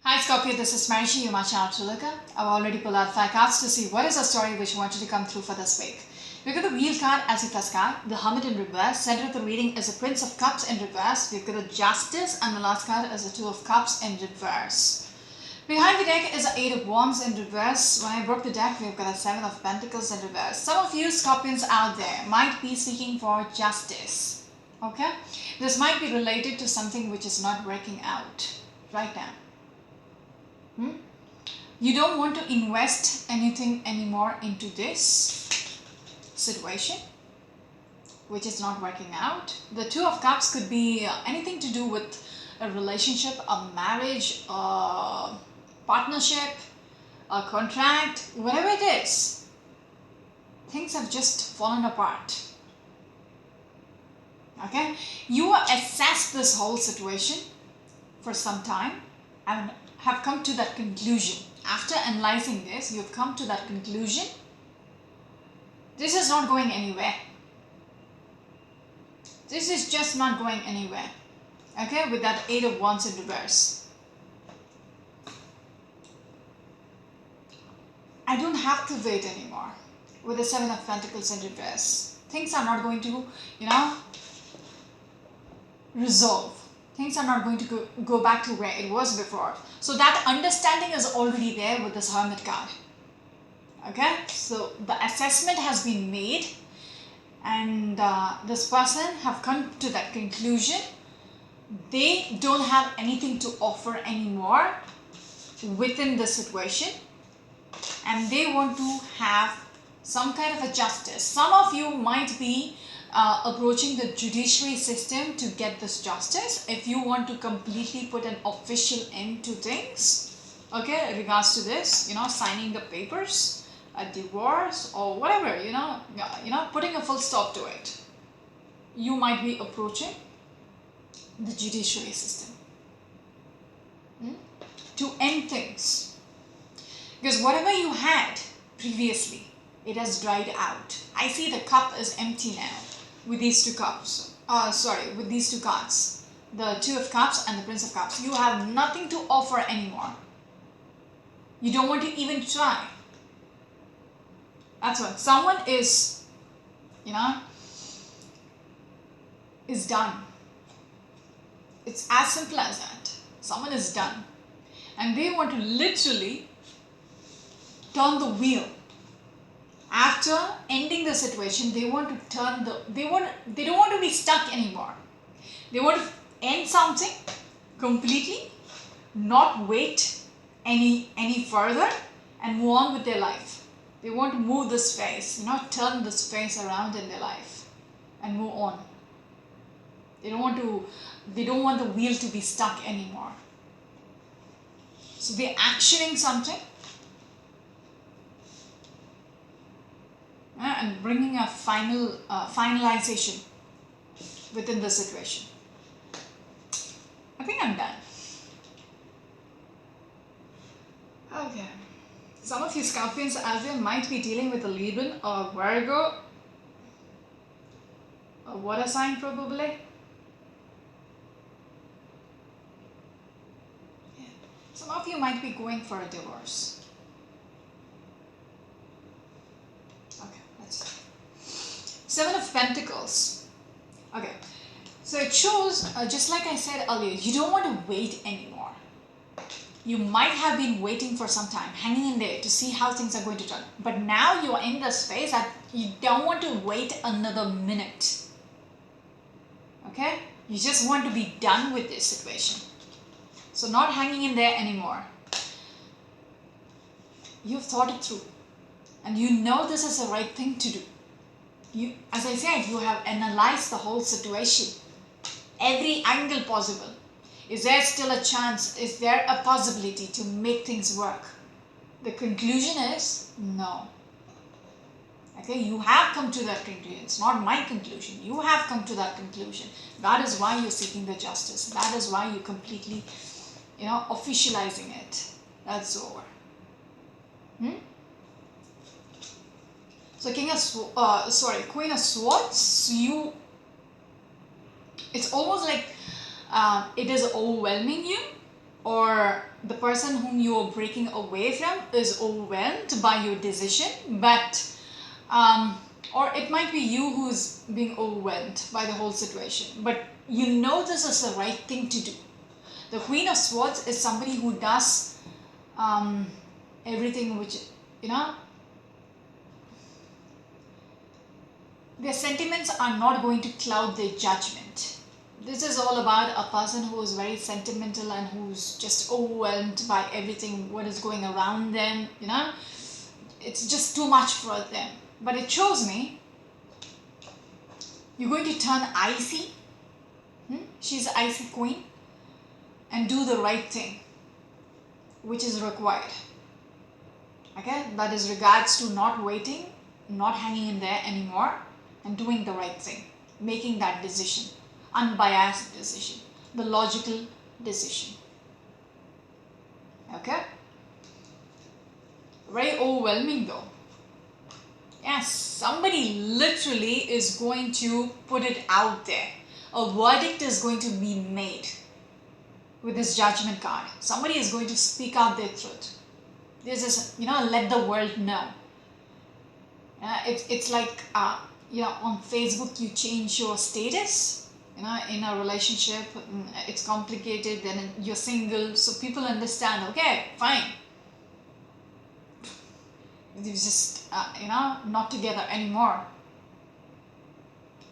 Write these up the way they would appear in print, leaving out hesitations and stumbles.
Hi Scorpio, this is Marishi, you my channel to look at. I've already pulled out 5 cards to see what is the story which I want you to come through for this week. We've got the Wheel card as your first card, the Hermit in reverse, center of the reading is the Prince of Cups in reverse, we've got the Justice, and the last card is the Two of Cups in reverse. Behind the deck is the Eight of Wands in reverse. When I broke the deck, we've got a Seven of Pentacles in reverse. Some of you Scorpions out there might be seeking for justice. Okay? This might be related to something which is not working out right now. You don't want to invest anything anymore into this situation which is not working out. The Two of Cups could be anything to do with a relationship, a marriage, a partnership, a contract, whatever it is. Things have just fallen apart. Okay? You assess this whole situation for some time and have come to that conclusion. After analyzing this, you've come to that conclusion. This is not going anywhere. This is just not going anywhere. Okay, with that Eight of Wands in reverse. I don't have to wait anymore. With the Seven of Pentacles in reverse. Things are not going to, resolve. Things are not going to go back to where it was before. So that understanding is already there with this Hermit card. Okay, so the assessment has been made and this person have come to that conclusion. They don't have anything to offer anymore within the situation and they want to have some kind of a justice. Some of you might be approaching the judiciary system to get this justice if you want to completely put an official end to things, okay, in regards to this, signing the papers, a divorce or whatever, putting a full stop to it. You might be approaching the judiciary system to end things, because whatever you had previously, it has dried out. I see the cup is empty now with these two cups. With these two cards. The Two of Cups and the Prince of Cups. You have nothing to offer anymore. You don't want to even try. That's what. Someone is, is done. It's as simple as that. Someone is done. And they want to literally turn the wheel. After ending the situation, they want to turn they don't want to be stuck anymore. They want to end something completely, not wait any further and move on with their life. They want to move this phase, turn this phase around in their life and move on. They don't want the wheel to be stuck anymore. So they're actioning something and bringing a finalization within the situation. I think I'm done. Okay. Some of you Scorpions out there might be dealing with a Libra or Virgo, a water sign probably. Yeah. Some of you might be going for a divorce. Seven of Pentacles. Okay, so it shows, just like I said earlier, you don't want to wait anymore. You might have been waiting for some time, hanging in there to see how things are going to turn. But now you're in the space that you don't want to wait another minute. Okay? You just want to be done with this situation. So not hanging in there anymore. You've thought it through. And you know this is the right thing to do. As I said, you have analyzed the whole situation, every angle possible. Is there still a chance? Is there a possibility to make things work? The conclusion is no. Okay, you have come to that conclusion. It's not my conclusion. You have come to that conclusion. That is why you're seeking the justice. That is why you're completely, officializing it. That's over. So Queen of Swords, it's almost like it is overwhelming you, or the person whom you are breaking away from is overwhelmed by your decision, but or it might be you who's being overwhelmed by the whole situation, but you know this is the right thing to do. The Queen of Swords is somebody who does everything which, you know, their sentiments are not going to cloud their judgment. This is all about a person who is very sentimental and who's just overwhelmed by everything what is going around them, you know. It's just too much for them. But it shows me you're going to turn icy. She's the icy queen, and do the right thing which is required. Okay, that is regards to not waiting, not hanging in there anymore, and doing the right thing, making that decision, unbiased decision, the logical decision. Okay, very overwhelming though. Yes, somebody literally is going to put it out there. A verdict is going to be made with this Judgment card. Somebody is going to speak out their truth. This is, you know, let the world know. It's like, you know, on Facebook you change your status, you know, in a relationship, it's complicated, then you're single, so people understand, okay, fine. You're just, you know, not together anymore.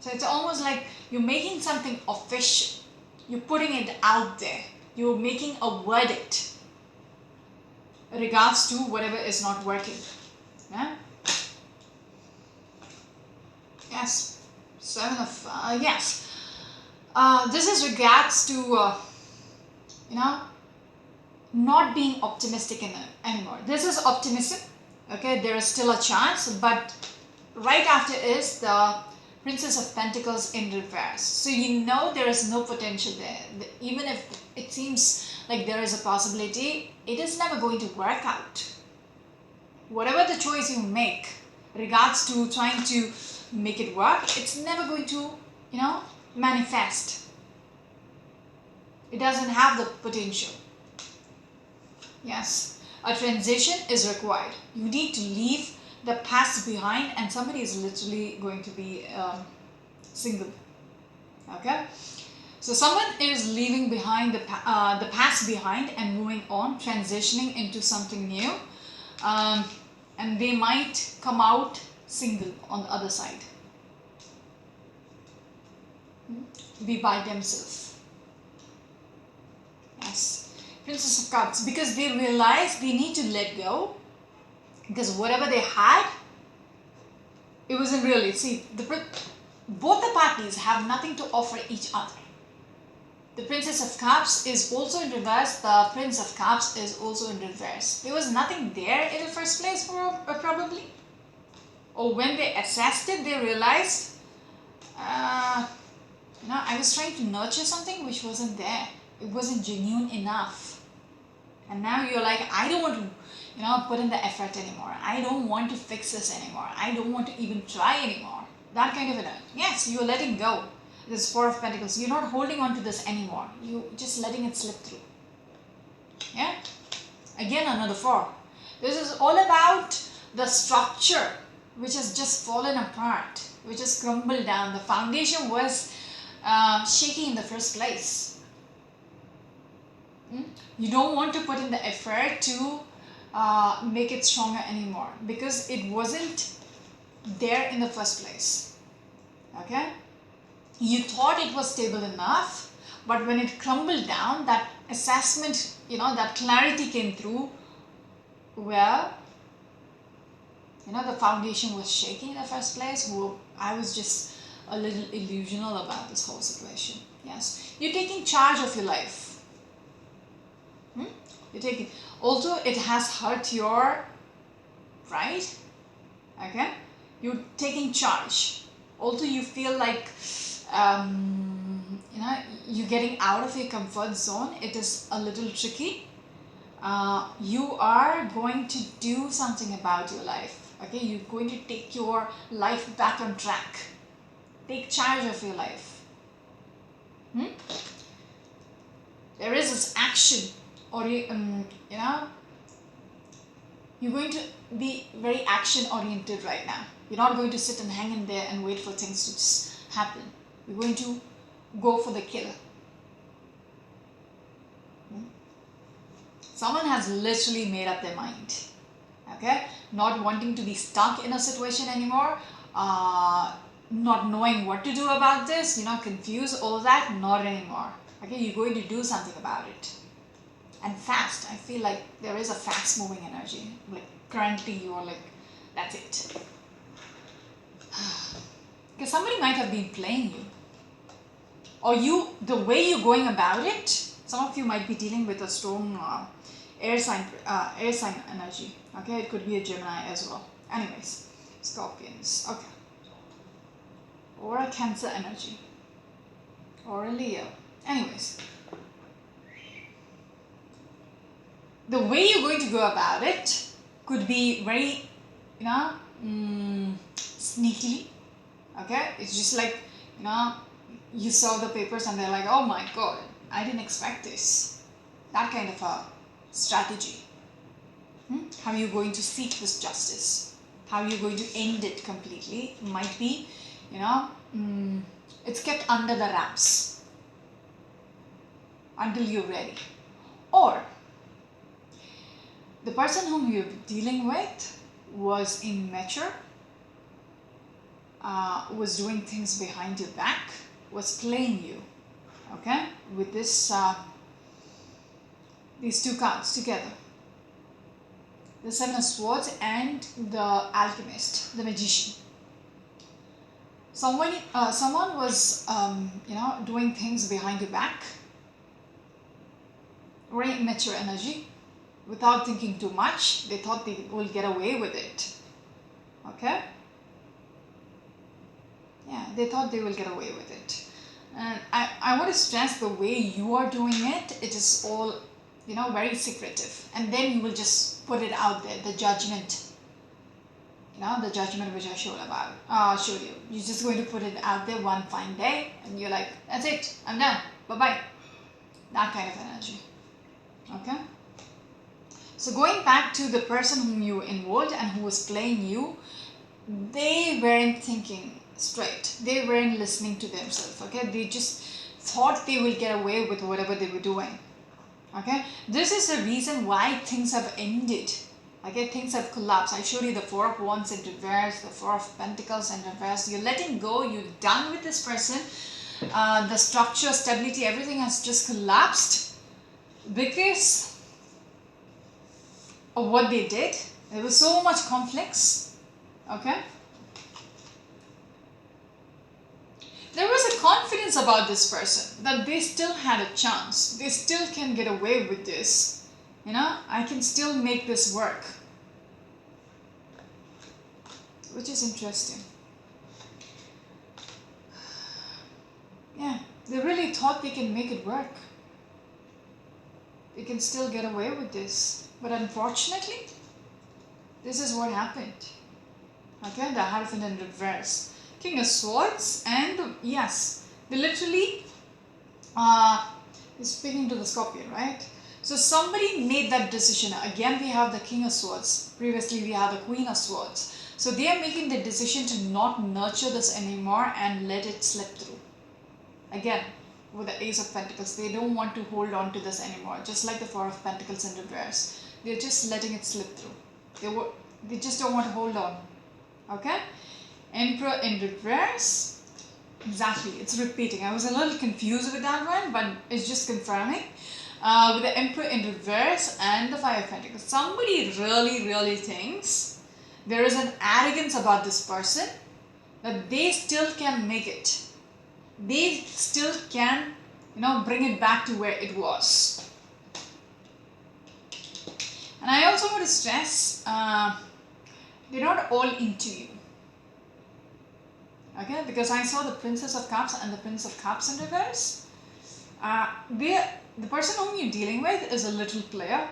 So it's almost like you're making something official. You're putting it out there. You're making a verdict in regards to whatever is not working. Yeah? Yes. Yes. This is regards to, you know, not being optimistic anymore. This is optimism. Okay, there is still a chance, but right after is the Princess of Pentacles in reverse. So you know there is no potential there. Even if it seems like there is a possibility, it is never going to work out. Whatever the choice you make regards to trying to make it work, it's never going to, you know, manifest. It doesn't have the potential. Yes, a transition is required. You need to leave the past behind, and somebody is literally going to be single. Okay, so someone is leaving behind the past behind and moving on, transitioning into something new, and they might come out single on the other side. Be by themselves. Yes, Princess of Cups, because they realize they need to let go. Because whatever they had, it wasn't really. See, both the parties have nothing to offer each other. The Princess of Cups is also in reverse. The Prince of Cups is also in reverse. There was nothing there in the first place, probably. Or when they assessed it, they realized, you know, I was trying to nurture something which wasn't there. It wasn't genuine enough. And now you're like, I don't want to, you know, put in the effort anymore. I don't want to fix this anymore. I don't want to even try anymore. That kind of an, yes, you're letting go. This Four of Pentacles. You're not holding on to this anymore. You're just letting it slip through. Yeah? Again, another four. This is all about the structure which has just fallen apart, which has crumbled down. The foundation was shaky in the first place. You don't want to put in the effort to make it stronger anymore because it wasn't there in the first place. Okay, you thought it was stable enough, but when it crumbled down, that assessment, you know, that clarity came through where, you know, the foundation was shaky in the first place. I was just a little illusional about this whole situation. Yes, you're taking charge of your life. You're taking, although it has hurt your pride, okay, you're taking charge. Although you feel like, you know, you're getting out of your comfort zone, it is a little tricky. You are going to do something about your life. Okay, you're going to take your life back on track. Take charge of your life. There is this action you know, you're going to be very action oriented right now. You're not going to sit and hang in there and wait for things to just happen. You're going to go for the kill. Someone has literally made up their mind. Okay, not wanting to be stuck in a situation anymore, not knowing what to do about this, confused, all that, not anymore. Okay, you're going to do something about it. And fast. I feel like there is a fast moving energy. Like currently you are like, that's it. Because somebody might have been playing you. Or the way you're going about it, some of you might be dealing with a strong air sign energy. Okay, it could be a Gemini as well. Anyways, Scorpions. Okay. Or a Cancer energy. Or a Leo. Anyways. The way you're going to go about it could be very, sneakily. Okay? It's just like, you saw the papers and they're like, oh my god, I didn't expect this. That kind of a strategy. How are you going to seek this justice? How are you going to end it completely? Might be, it's kept under the wraps until you're ready. Or the person whom you're dealing with was immature, was doing things behind your back, was playing you. Okay, with this these two cards together, the Seven of Swords and the Alchemist, the Magician. Someone was doing things behind your back, very immature energy, without thinking too much. They thought they will get away with it. Okay, yeah, they thought they will get away with it. And I want to stress, the way you are doing it, it is all, very secretive. And then you will just put it out there, the judgment. The judgment which I showed you. You're just going to put it out there one fine day and you're like, that's it, I'm done, bye-bye. That kind of energy. Okay? So going back to the person whom you involved and who was playing you, they weren't thinking straight. They weren't listening to themselves. Okay, they just thought they will get away with whatever they were doing. Okay, this is the reason why things have ended. Okay, things have collapsed. I showed you the Four of Wands in reverse, the Four of Pentacles in reverse. You're letting go. You're done with this person. The structure, stability, everything has just collapsed because of what they did. There was so much conflicts. Okay. There was a confidence about this person that they still had a chance. They still can get away with this. I can still make this work. Which is interesting. Yeah, they really thought they can make it work. They can still get away with this. But unfortunately, this is what happened. Okay, the Hierophant in reverse. King of Swords and they literally is speaking to the Scorpion, right? So somebody made that decision. Again, we have the King of Swords. Previously, we have the Queen of Swords. So they are making the decision to not nurture this anymore and let it slip through. Again, with the Ace of Pentacles, they don't want to hold on to this anymore. Just like the Four of Pentacles in reverse, they're just letting it slip through. They just don't want to hold on. Okay. Emperor in reverse, exactly, it's repeating. I was a little confused with that one, but it's just confirming. With the Emperor in reverse and the Five of Pentacles, somebody really, really thinks there is an arrogance about this person that they still can make it. They still can, bring it back to where it was. And I also want to stress, they're not all into you. Okay, because I saw the Princess of Cups and the Prince of Cups in reverse. The person whom you're dealing with is a little player.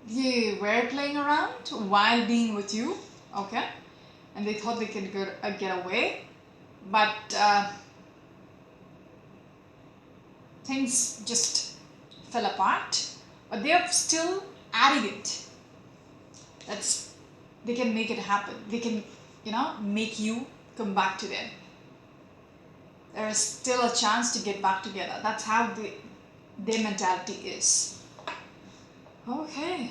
They were playing around while being with you, okay, and they thought they could get away, but things just fell apart, but they are still arrogant. They can make it happen. They can, make you come back to them. There is still a chance to get back together. That's how their mentality is. Okay.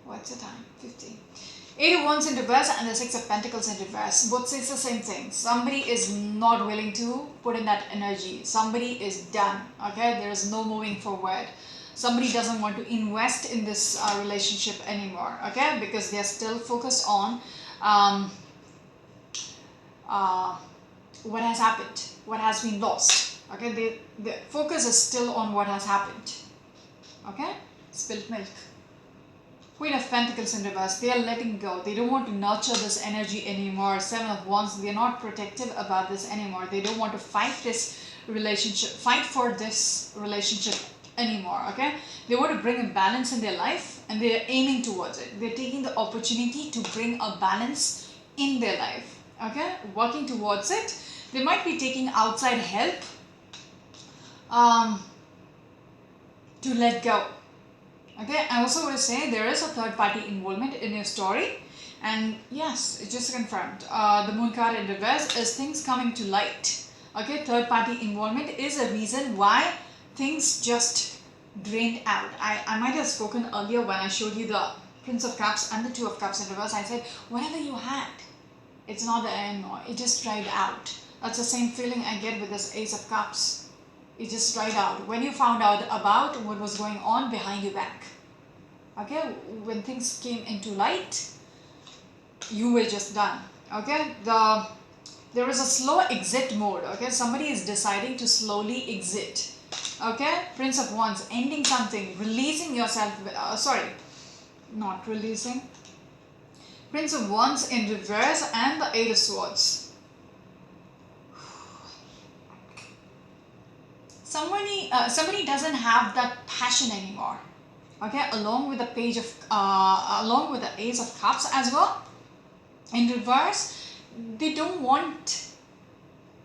What's the time? 15. 8 of Wands in reverse and the 6 of Pentacles in reverse. Both says the same thing. Somebody is not willing to put in that energy. Somebody is done. Okay? There is no moving forward. Somebody doesn't want to invest in this relationship anymore. Okay? Because they are still focused on what has happened, what has been lost. Okay? The focus is still on what has happened. Okay? Spilt milk. Queen of Pentacles in reverse. They are letting go. They don't want to nurture this energy anymore. 7 of Wands. They are not protective about this anymore. They don't want to fight this relationship, fight for this relationship anymore. Okay? They want to bring a balance in their life and they are aiming towards it. They're taking the opportunity to bring a balance in their life. Okay? Working towards it. They might be taking outside help to let go. Okay, I also want to say there is a third party involvement in your story, and yes, it's just confirmed. The Moon card in reverse is things coming to light. Okay, third party involvement is a reason why things just drained out. I might have spoken earlier when I showed you the Prince of Cups and the Two of Cups in reverse. I said, whatever you had, it's not there anymore. It just dried out. That's the same feeling I get with this Ace of Cups. It just dried out. When you found out about what was going on behind your back. Okay, when things came into light, you were just done. Okay, there is a slow exit mode. Okay, somebody is deciding to slowly exit. Okay, Prince of Wands, ending something, releasing yourself. Not releasing. Prince of Wands in reverse and the Eight of Swords. Somebody doesn't have that passion anymore. Okay, along with the along with the Ace of Cups as well. In reverse, they don't want,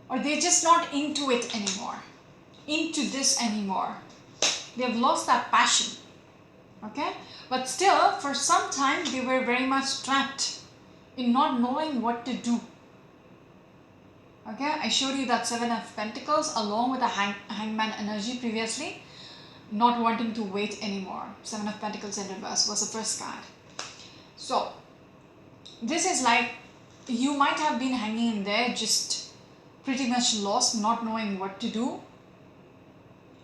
or they're just not into it anymore. Into this anymore. They have lost that passion. Okay, but still, for some time, they were very much trapped in not knowing what to do. Okay, I showed you that 7 of Pentacles along with the Hangman energy previously. Not wanting to wait anymore. 7 of Pentacles in reverse was the first card. So, this is like, you might have been hanging in there just pretty much lost, not knowing what to do.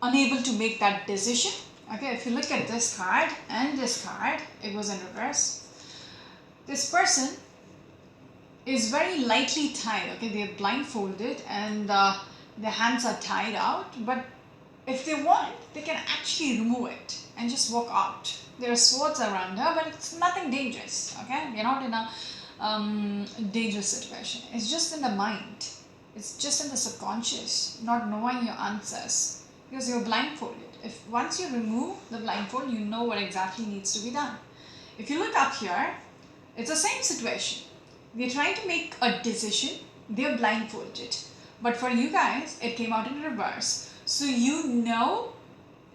Unable to make that decision. Okay, if you look at this card and this card, it was in reverse. This person is very lightly tied. Okay, they're blindfolded and their hands are tied out, but if they want, they can actually remove it and just walk out. There are swords around her, but it's nothing dangerous. Okay, you're not in a dangerous situation. It's just in the mind. It's just in the subconscious, not knowing your answers because you're blindfolded. If once you remove the blindfold, you know what exactly needs to be done. If you look up here, it's the same situation. They're trying to make a decision. They're blindfolded. But for you guys, it came out in reverse. So you know,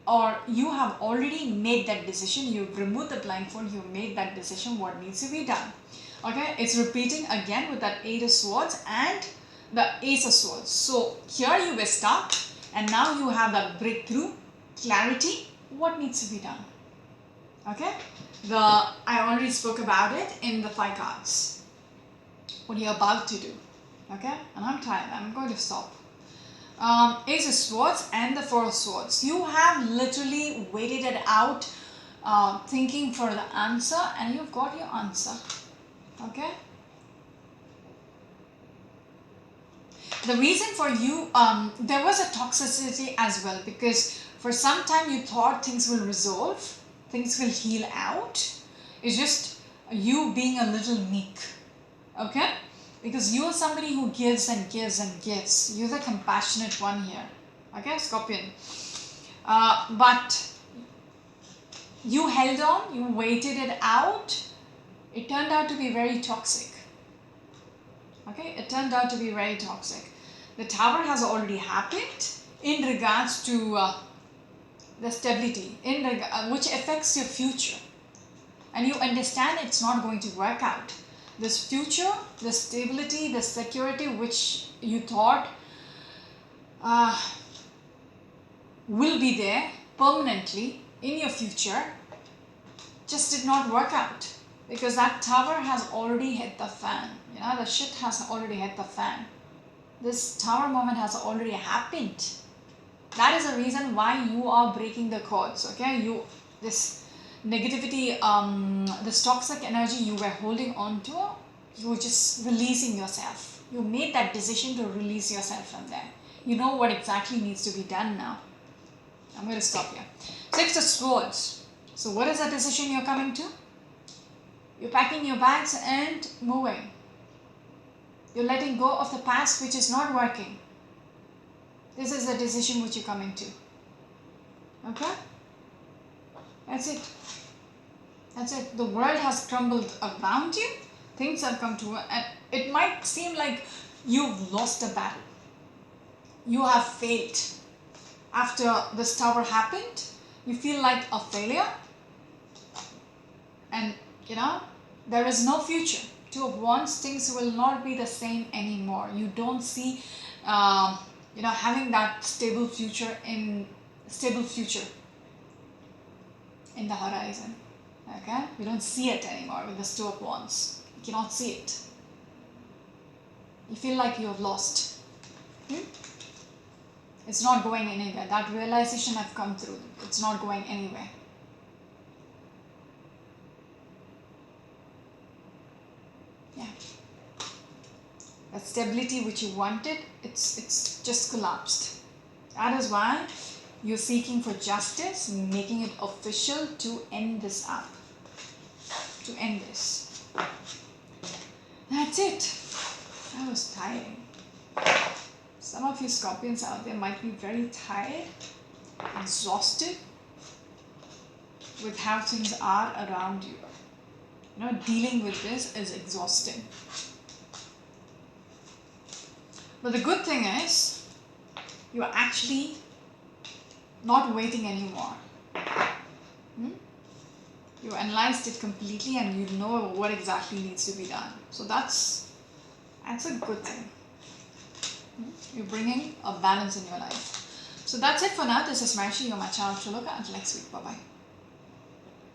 or you have already made that decision. You've removed the blindfold. You've made that decision what needs to be done. Okay, it's repeating again with that 8 of Swords and the Ace of Swords. So here you were stuck and now you have that breakthrough, clarity, what needs to be done. Okay, I already spoke about it in the 5 cards. What you're about to do. Okay, and I'm tired. I'm going to stop. Ace of Swords and the 4 of Swords. You have literally waited it out, thinking for the answer, and you've got your answer. Okay. The reason for you, there was a toxicity as well, because for some time you thought things will resolve, things will heal out. It's just you being a little meek. Okay, because you are somebody who gives and gives and gives. You're the compassionate one here. Okay, Scorpion. But you held on, you waited it out. It turned out to be very toxic. Okay, it turned out to be very toxic. The Tower has already happened. in regards to the stability, which affects your future. And you understand it's not going to work out. This future, the stability, the security which you thought will be there permanently in your future just did not work out, because that tower has already hit the fan. You know, the shit has already hit the fan. This tower moment has already happened. That is the reason why you are breaking the cords. Okay, this negativity, this toxic energy you were holding on to, you were just releasing yourself. You made that decision to release yourself from there. You know what exactly needs to be done now. I'm going to stop here. Six of Swords. So what is the decision you're coming to? You're packing your bags and moving. You're letting go of the past which is not working. This is the decision which you're coming to. Okay? That's it. That's it. The world has crumbled around you. Things have come to, and it might seem like you've lost a battle. You have failed. After this tower happened, you feel like a failure. And you know, there is no future. Two of Wands, things will not be the same anymore. You don't see, you know, having that stable future in the horizon. Okay, you don't see it anymore with the Two of Wands. You cannot see it. You feel like you have lost. It's not going anywhere. That realization I've come through. It's not going anywhere. Yeah. That stability which you wanted, it's just collapsed. That is why you're seeking for justice, making it official to end this up. To end this. That's it. That was tiring. Some of you Scorpions out there might be very tired, exhausted with how things are around you. You know, dealing with this is exhausting. But the good thing is, you are actually not waiting anymore. You analyzed it completely and you know what exactly needs to be done. So that's a good thing. You're bringing a balance in your life. So that's it for now. This is Marshi, you're my channel Choloka. Until next week. Bye-bye.